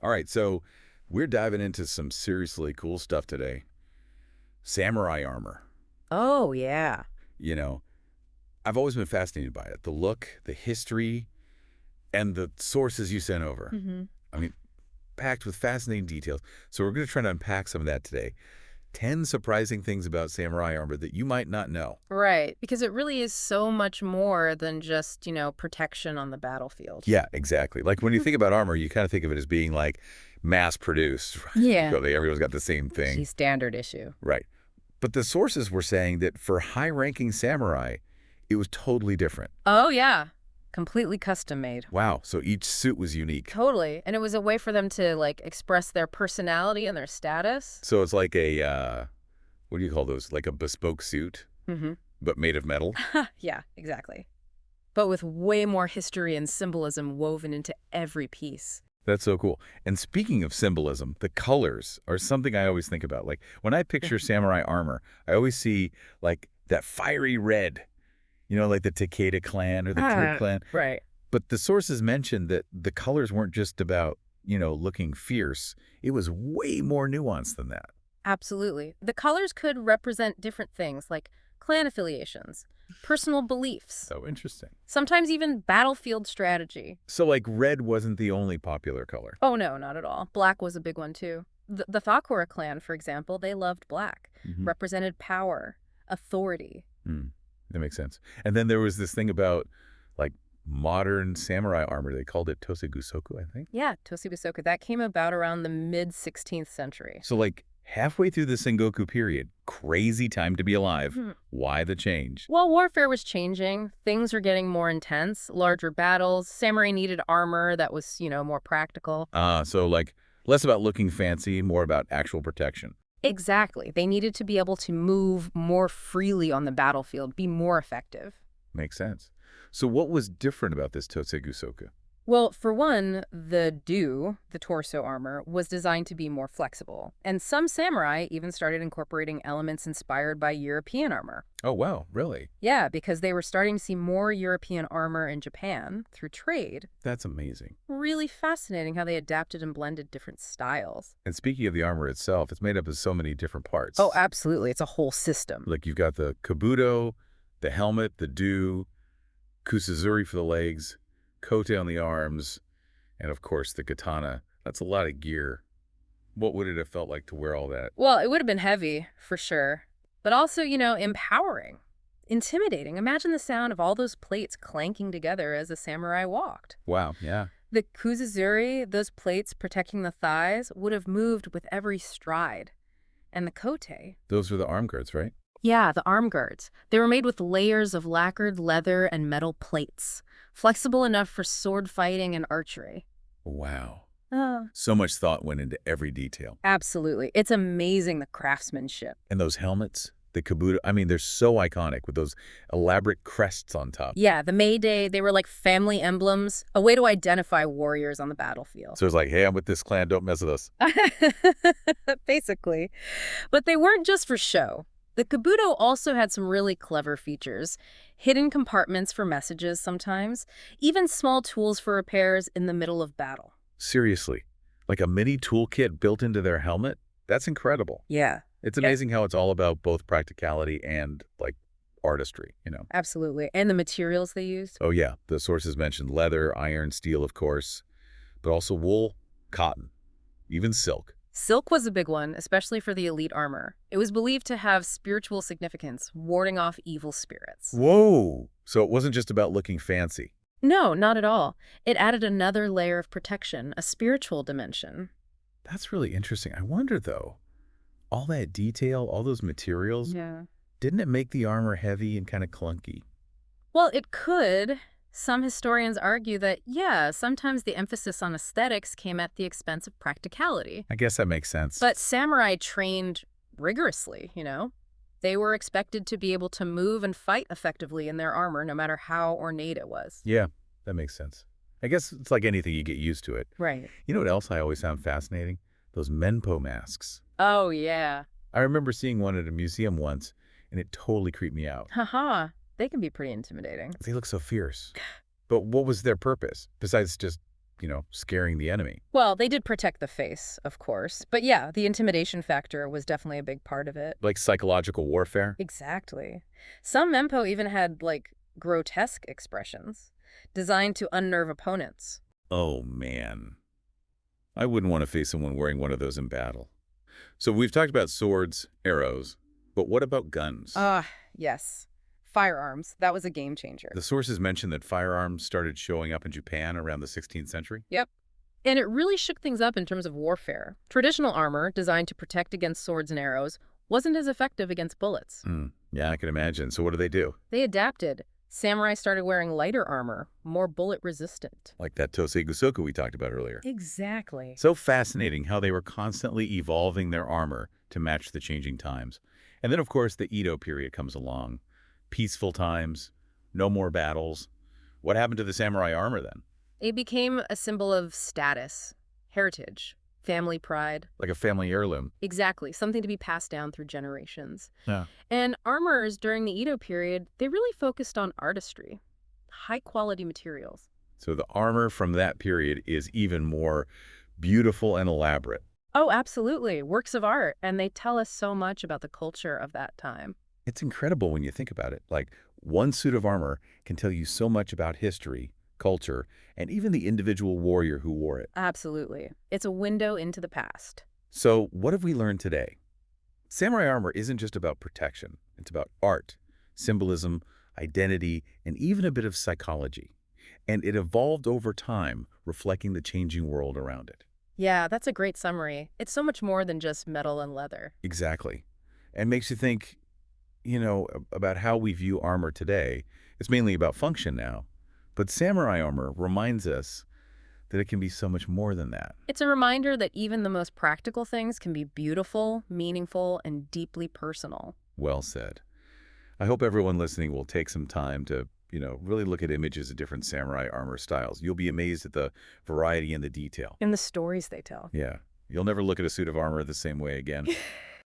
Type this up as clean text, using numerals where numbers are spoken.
All right, so we're diving into some seriously cool stuff today. Samurai armor. Oh, yeah. You know, I've always been fascinated by it. The look, the history, and the sources you sent over. hmm I mean, packed with fascinating details. So we're going to try to unpack some of that today. 10 surprising things about samurai armor that you might not know. Right, because it really is so much more than just, protection on the battlefield. Yeah, exactly. Like when you think about armor, you kind of think of it as being like mass produced. Right? Yeah. Everyone's got the same The thing. standard issue. Right. But the sources were saying that for high-ranking samurai, it was totally different. Oh, yeah. Completely custom made. Wow, so each suit was unique. Totally. And it was a way for them to, express their personality and their status. So it's like a, what do you call those? Like a bespoke suit, hmm but made of metal? Yeah, exactly. But with way more history and symbolism woven into every piece. That's so cool. And speaking of symbolism, the colors are something I always think about. Like when I picture samurai armor, I always see like that fiery red, like the Takeda clan or the Turk clan. Right. But the sources mentioned that the colors weren't just about, looking fierce. It was way more nuanced than that. Absolutely. The colors could represent different things like clan affiliations, personal beliefs, So interesting. sometimes even battlefield strategy. So like red wasn't the only popular color. Oh, no, not at all. Black was a big one, too. The Thakura clan, for example, they loved black, Hmm. represented power, authority. That makes sense. And then there was this thing about like modern samurai armor. They called it tosegusoku, I think. Yeah, Toshibusoku. That came about around the mid-16th century. So like halfway through the Sengoku period, crazy time to be alive. Hmm. Why the change? While warfare was changing, things were getting more intense, larger battles, samurai needed armor that was, more practical. So like less about looking fancy, more about actual protection. Exactly. They needed to be able to move more freely on the battlefield, be more effective. Makes sense. So what was different about this tosegusoku? Well, for one, the torso armor, was designed to be more flexible. And some samurai even started incorporating elements inspired by European armor. Oh, wow, really? Yeah, because they were starting to see more European armor in Japan through trade. That's amazing. Really fascinating how they adapted and blended different styles. And speaking of the armor itself, it's made up of so many different parts. Oh, absolutely. It's a whole system. Like you've got the kabuto, the helmet, the do, kusazuri for the legs, kote on the arms, and of course the katana. That's a lot of gear. What would it have felt like to wear all that? Well, it would have been heavy, for sure. But also, empowering, intimidating. Imagine the sound of all those plates clanking together as a samurai walked. Wow, yeah. The kuzazuri, those plates protecting the thighs, would have moved with every stride. And the kote. Those were the arm guards, right? Yeah, the arm guards. They were made with layers of lacquered leather and metal plates, flexible enough for sword fighting and archery. Wow. Oh. So much thought went into every detail. Absolutely. It's amazing, the craftsmanship. And those helmets, the kabuto, I mean, they're so iconic with those elaborate crests on top. Yeah, the May Day, they were like family emblems, a way to identify warriors on the battlefield. So it's like, hey, I'm with this clan, don't mess with us. Basically. But they weren't just for show. The kabuto also had some really clever features. Hidden compartments for messages sometimes, even small tools for repairs in the middle of battle. Seriously, like a mini toolkit built into their helmet? That's incredible. Yeah. It's amazing how it's all about both practicality and, like, artistry. Absolutely. And the materials they used? Oh, yeah. The sources mentioned leather, iron, steel, of course, but also wool, cotton, even silk. Silk was a big one, especially for the elite armor. It was believed to have spiritual significance, warding off evil spirits. Whoa! So it wasn't just about looking fancy. No, not at all. It added another layer of protection, a spiritual dimension. That's really interesting. I wonder, though, all that detail, all those materials, Yeah. didn't it make the armor heavy and kind of clunky? Well, it could. Some historians argue that, yeah, sometimes the emphasis on aesthetics came at the expense of practicality. I guess that makes sense. But samurai trained rigorously. They were expected to be able to move and fight effectively in their armor, no matter how ornate it was. Yeah, that makes sense. I guess it's like anything, you get used to it. Right. You know what else I always found fascinating? Those menpo masks. Oh, yeah. I remember seeing one at a museum once, and it totally creeped me out. Haha. They can be pretty intimidating. They look so fierce. But what was their purpose, besides just scaring the enemy. Well, they did protect the face, of course. But yeah, the intimidation factor was definitely a big part of it. Like psychological warfare? Exactly. Some menpo even had, like, grotesque expressions designed to unnerve opponents. Oh, man. I wouldn't want to face someone wearing one of those in battle. So we've talked about swords, arrows, but what about guns? Yes. Firearms. That was a game changer. The sources mention that firearms started showing up in Japan around the 16th century. Yep. And it really shook things up in terms of warfare. Traditional armor, designed to protect against swords and arrows, wasn't as effective against bullets. Yeah, I can imagine. So what do they do? They adapted. Samurai started wearing lighter armor, more bullet-resistant. Like that Tosei Gusoku we talked about earlier. Exactly. So fascinating how they were constantly evolving their armor to match the changing times. And then, of course, the Edo period comes along. Peaceful times, no more battles. What happened to the samurai armor then? It became a symbol of status, heritage, family pride. Like a family heirloom. Exactly, something to be passed down through generations. Yeah. And armorers during the Edo period, they really focused on artistry, high-quality materials. So the armor from that period is even more beautiful and elaborate. Oh, absolutely, works of art, and they tell us so much about the culture of that time. It's incredible when you think about it. Like, one suit of armor can tell you so much about history, culture, and even the individual warrior who wore it. Absolutely. It's a window into the past. So what have we learned today? Samurai armor isn't just about protection. It's about art, symbolism, identity, and even a bit of psychology. And it evolved over time, reflecting the changing world around it. Yeah, that's a great summary. It's so much more than just metal and leather. Exactly. And makes you think, about how we view armor today. It's mainly about function now. But samurai armor reminds us that it can be so much more than that. It's a reminder that even the most practical things can be beautiful, meaningful, and deeply personal. Well said. I hope everyone listening will take some time to, really look at images of different samurai armor styles. You'll be amazed at the variety and the detail. And the stories they tell. Yeah. You'll never look at a suit of armor the same way again.